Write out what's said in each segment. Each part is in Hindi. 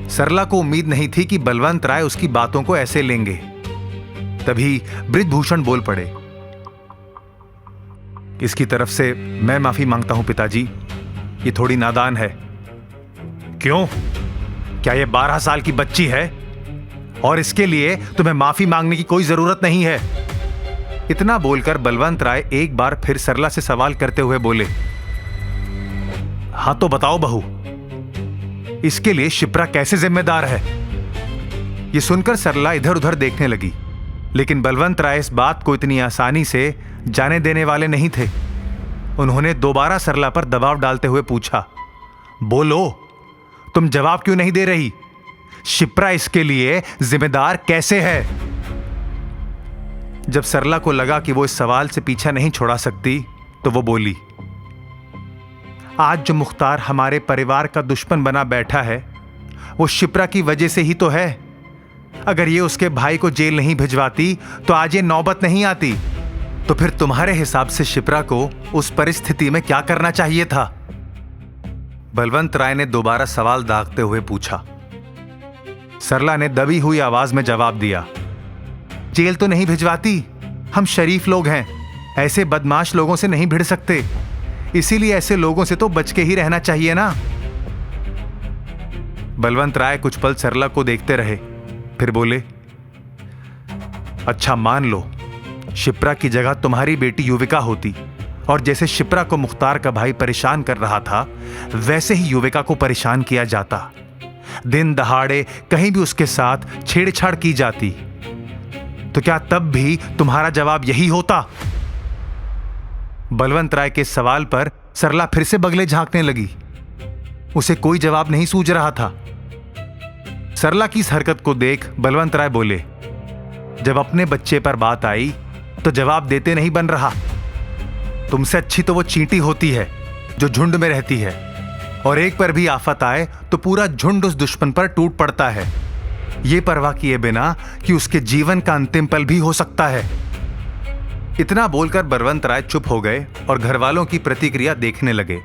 सरला को उम्मीद नहीं थी कि बलवंत राय उसकी बातों को ऐसे लेंगे। तभी बृजभूषण बोल पड़े, इसकी तरफ से मैं माफी मांगता हूं पिताजी, ये थोड़ी नादान है। क्यों? क्या ये 12 साल की बच्ची है और इसके लिए तुम्हें माफी मांगने की कोई जरूरत नहीं है। इतना बोलकर बलवंत राय एक बार फिर सरला से सवाल करते हुए बोले, हां तो बताओ बहू, इसके लिए शिप्रा कैसे जिम्मेदार है? यह सुनकर सरला इधर उधर देखने लगी, लेकिन बलवंत राय इस बात को इतनी आसानी से जाने देने वाले नहीं थे। उन्होंने दोबारा सरला पर दबाव डालते हुए पूछा, बोलो, तुम जवाब क्यों नहीं दे रही? शिप्रा इसके लिए जिम्मेदार कैसे है? जब सरला को लगा कि वो इस सवाल से पीछा नहीं छोड़ा सकती, तो वो बोली, आज जो मुख्तार हमारे परिवार का दुश्मन बना बैठा है, वो शिप्रा की वजह से ही तो है। अगर ये उसके भाई को जेल नहीं भिजवाती तो आज ये नौबत नहीं आती। तो फिर तुम्हारे हिसाब से शिप्रा को उस परिस्थिति में क्या करना चाहिए था? बलवंत राय ने दोबारा सवाल दागते हुए पूछा। सरला ने दबी हुई आवाज में जवाब दिया, जेल तो नहीं भिजवाती, हम शरीफ लोग हैं, ऐसे बदमाश लोगों से नहीं भिड़ सकते, इसीलिए ऐसे लोगों से तो बच के ही रहना चाहिए ना। बलवंत राय कुछ पल सरला को देखते रहे, फिर बोले, अच्छा मान लो शिप्रा की जगह तुम्हारी बेटी युविका होती और जैसे शिप्रा को मुख्तार का भाई परेशान कर रहा था, वैसे ही युविका को परेशान किया जाता, दिन दहाड़े कहीं भी उसके साथ छेड़छाड़ की जाती, तो क्या तब भी तुम्हारा जवाब यही होता? बलवंत राय के सवाल पर सरला फिर से बगले झांकने लगी। उसे कोई जवाब नहीं सूझ रहा था। सरला की इस हरकत को देख बलवंत राय बोले, जब अपने बच्चे पर बात आई तो जवाब देते नहीं बन रहा। तुमसे अच्छी तो वो चींटी होती है जो झुंड में रहती है, और एक पर भी आफत आए तो पूरा झुंड उस दुश्मन पर टूट पड़ता है, ये परवाह किए बिना कि उसके जीवन का अंतिम पल भी हो सकता है। इतना बोलकर बलवंत राय चुप हो गए और घरवालों की प्रतिक्रिया देखने लगे।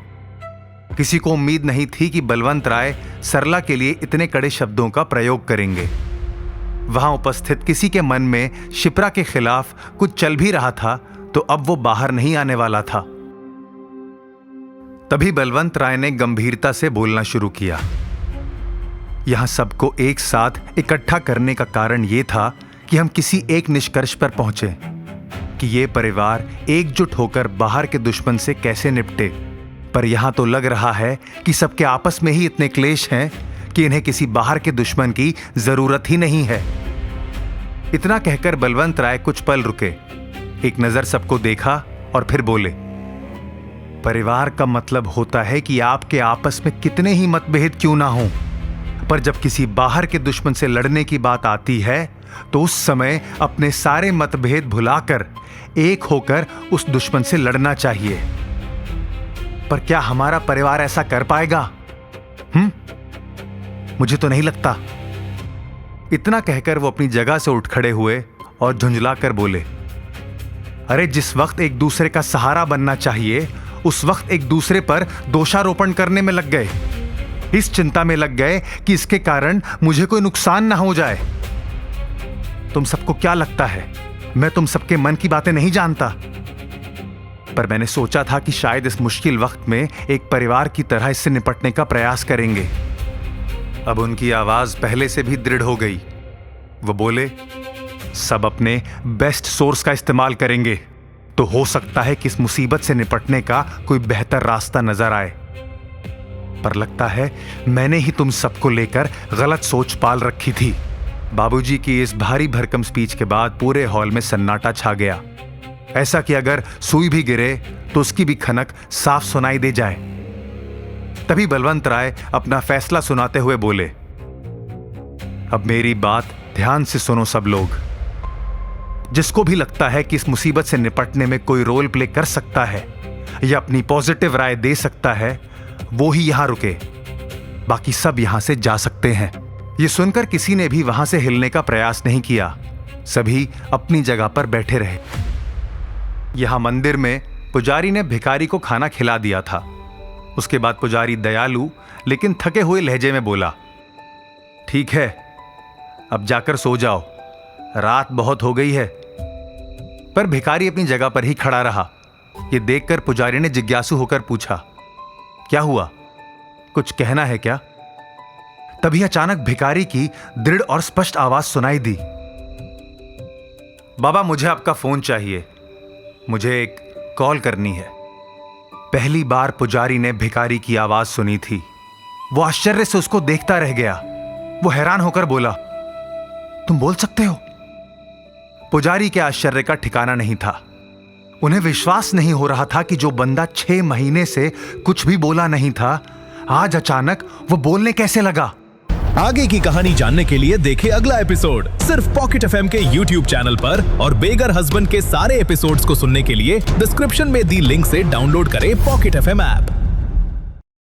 किसी को उम्मीद नहीं थी कि बलवंत राय सरला के लिए इतने कड़े शब्दों का प्रयोग करेंगे। वहां उपस्थित किसी के मन में शिप्रा के खिलाफ कुछ चल भी रहा था, तो अब वो बाहर नहीं आने वाला था। तभी बलवंत राय ने गंभीरता से बोलना शुरू किया। यहां सबको एक साथ इकट्ठा करने का कारण यह था कि हम किसी एक निष्कर्ष पर पहुंचे कि ये परिवार एकजुट होकर बाहर के दुश्मन से कैसे निपटे। पर यहां तो लग रहा है कि सबके आपस में ही इतने क्लेश हैं कि इन्हें किसी बाहर के दुश्मन की जरूरत ही नहीं है। इतना कहकर बलवंत राय कुछ पल रुके, एक नजर सबको देखा और फिर बोले, परिवार का मतलब होता है कि आपके आपस में कितने ही मतभेद क्यों ना हो, पर जब किसी बाहर के दुश्मन से लड़ने की बात आती है तो उस समय अपने सारे मतभेद भुलाकर एक होकर उस दुश्मन से लड़ना चाहिए। पर क्या हमारा परिवार ऐसा कर पाएगा? मुझे तो नहीं लगता। इतना कहकर वो अपनी जगह से उठ खड़े हुए और झुंझलाकर बोले, अरे जिस वक्त एक दूसरे का सहारा बनना चाहिए, उस वक्त एक दूसरे पर दोषारोपण करने में लग गए। इस चिंता में लग गए कि इसके कारण मुझे कोई नुकसान ना हो जाए। तुम सबको क्या लगता है मैं तुम सबके मन की बातें नहीं जानता? पर मैंने सोचा था कि शायद इस मुश्किल वक्त में एक परिवार की तरह इससे निपटने का प्रयास करेंगे। अब उनकी आवाज पहले से भी दृढ़ हो गई। वो बोले, सब अपने बेस्ट सोर्स का इस्तेमाल करेंगे तो हो सकता है कि इस मुसीबत से निपटने का कोई बेहतर रास्ता नजर आए। पर लगता है मैंने ही तुम सबको लेकर गलत सोच पाल रखी थी। बाबूजी की इस भारी भरकम स्पीच के बाद पूरे हॉल में सन्नाटा छा गया, ऐसा कि अगर सुई भी गिरे तो उसकी भी खनक साफ सुनाई दे जाए। तभी बलवंत राय अपना फैसला सुनाते हुए बोले, अब मेरी बात ध्यान से सुनो सब लोग। जिसको भी लगता है कि इस मुसीबत से निपटने में कोई रोल प्ले कर सकता है या अपनी पॉजिटिव राय दे सकता है, वो ही यहां रुके, बाकी सब यहां से जा सकते हैं। यह सुनकर किसी ने भी वहां से हिलने का प्रयास नहीं किया, सभी अपनी जगह पर बैठे रहे। यहां मंदिर में पुजारी ने भिखारी को खाना खिला दिया था। उसके बाद पुजारी दयालु लेकिन थके हुए लहजे में बोला, ठीक है, अब जाकर सो जाओ, रात बहुत हो गई है। पर भिखारी अपनी जगह पर ही खड़ा रहा। यह देखकर पुजारी ने जिज्ञासु होकर पूछा, क्या हुआ, कुछ कहना है क्या? तभी अचानक भिखारी की दृढ़ और स्पष्ट आवाज सुनाई दी, बाबा मुझे आपका फोन चाहिए, मुझे एक कॉल करनी है। पहली बार पुजारी ने भिखारी की आवाज सुनी थी। वो आश्चर्य से उसको देखता रह गया। वो हैरान होकर बोला, तुम बोल सकते हो? पुजारी के आश्चर्य का ठिकाना नहीं था। उन्हें विश्वास नहीं हो रहा था कि जो बंदा 6 महीने से कुछ भी बोला नहीं था, आज अचानक वो बोलने कैसे लगा। आगे की कहानी जानने के लिए देखें अगला एपिसोड सिर्फ पॉकेट एफएम के YouTube चैनल पर, और बेगर हस्बैंड के सारे एपिसोड्स को सुनने के लिए डिस्क्रिप्शन में दी लिंक से डाउनलोड करें पॉकेट एफएम ऐप।